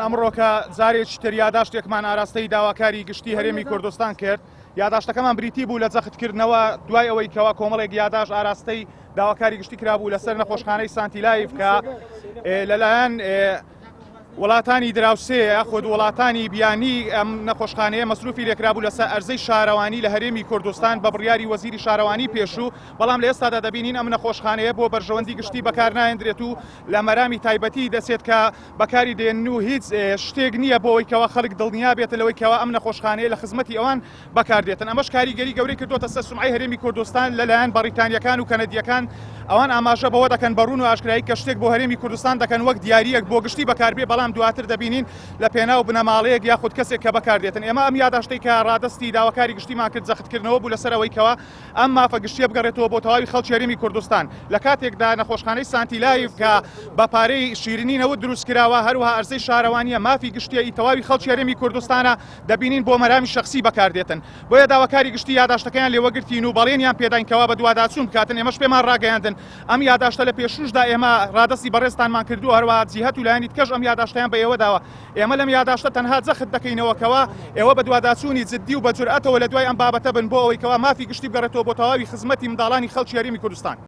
ئەمڕۆکە جارێکی تر یاداشتێکمان ئاراستەی داواکاری گشتی هەرێمی کوردستان کرد. یاداشتەکەمان بریتی بوو لە جەختکردنەوە دوای ئەوەی کەوا کۆمەڵێک یاداش ئاراستەی داواکاری گشتی کرابوو لەسەر نەخۆشخانەی سانتی لایف کە لەلایەن وڵاتانی دراوسێ یاخود وڵاتانی بیانی ئەم نەخۆشخانەیە مەسروفی لێکرابوو لەسەر ئەرزەی شارەوانی لە هەرێمی کوردستان بە بڕیاری وەزیری شارەوانی پێشوو، بەڵام لە ئێستادا دەبینین ئەم نەخۆشخانەیە بۆ بەرژەوەندی گشتی بەکار نایەندرێت و لە مەرامی تایبەتی دەچێت کە بەکاری دێن و هیچ شتێک نییە بۆەوەی کەەوە خەڵک دڵنیا بێتە لەوەی کەەوە ئەم نەخۆشخانەیە لە خزمەتی ئەوان بەکاردێتن. ئەمەش کاریگەری گەورەی کردوتە سەر سومعەی هەرێمی کوردستان لەلایەن بەریتانیەکان و کەنەدیەکان. ئەوان ئاماژە بەوە دەکەن بەڕوون و ئاشکرایی کە شتێک بۆ هەرێمی کوردستان دەکەن وەک دیاریەک بۆ گشتی بەکاربێ، بەڵام دواتر دەبینین لە پێناو بنەماڵەیەک یاخود کەسێک کە بەکاردێتن. ئێمە ئەم یاداشتەی کە ڕادستی داواکاری گشتیمان کرد جەختکردنەوە بوو لەسەر ئەوەی کەوە ئەم مافە گشتیە بگەڕێتەوە بۆ تەواوی خەڵکی هەرێمی کوردستان لە کاتێکدا نەخۆشخانەی سانتی لایف کە بە پارەی شیرینینەوە دروست کراوە، هەروەها ئەرزەی شارەوانیە مافی گشتیە تەواوی خەڵکی هەرێمی کوردستانە دەبینین بۆ مەرامی شەخسی بەکاردێتن. بۆیە داواکاری گشتی یاداشتەکەیان لێوەگرتین و بەڵێنیان پێداینکەوە بە دوواداچوون بکاتن. ئێمەش پێمان ڕاگەیاندن ئەم یاداشتە لە پێشوشدا ئێمە ڕادستی بەڕێستانمان کردو، هەروەها جیهەت و لایەنی کەش ئەم یاداشتیان بە ئێوە داوە. ئێمە لەم یاداشتە تەنها جەخت دەکەینەوەکەوە ئێوە بە دوواداچوونی جددی و بە جورئەتەوە لە دوای ئەم بابەتە بن بۆ ئەوەی کەوا مافی گشتی بگەڕێتەوە بۆ تەواوی خزمەتی منداڵانی خەڵکی هەرێمی کوردستان.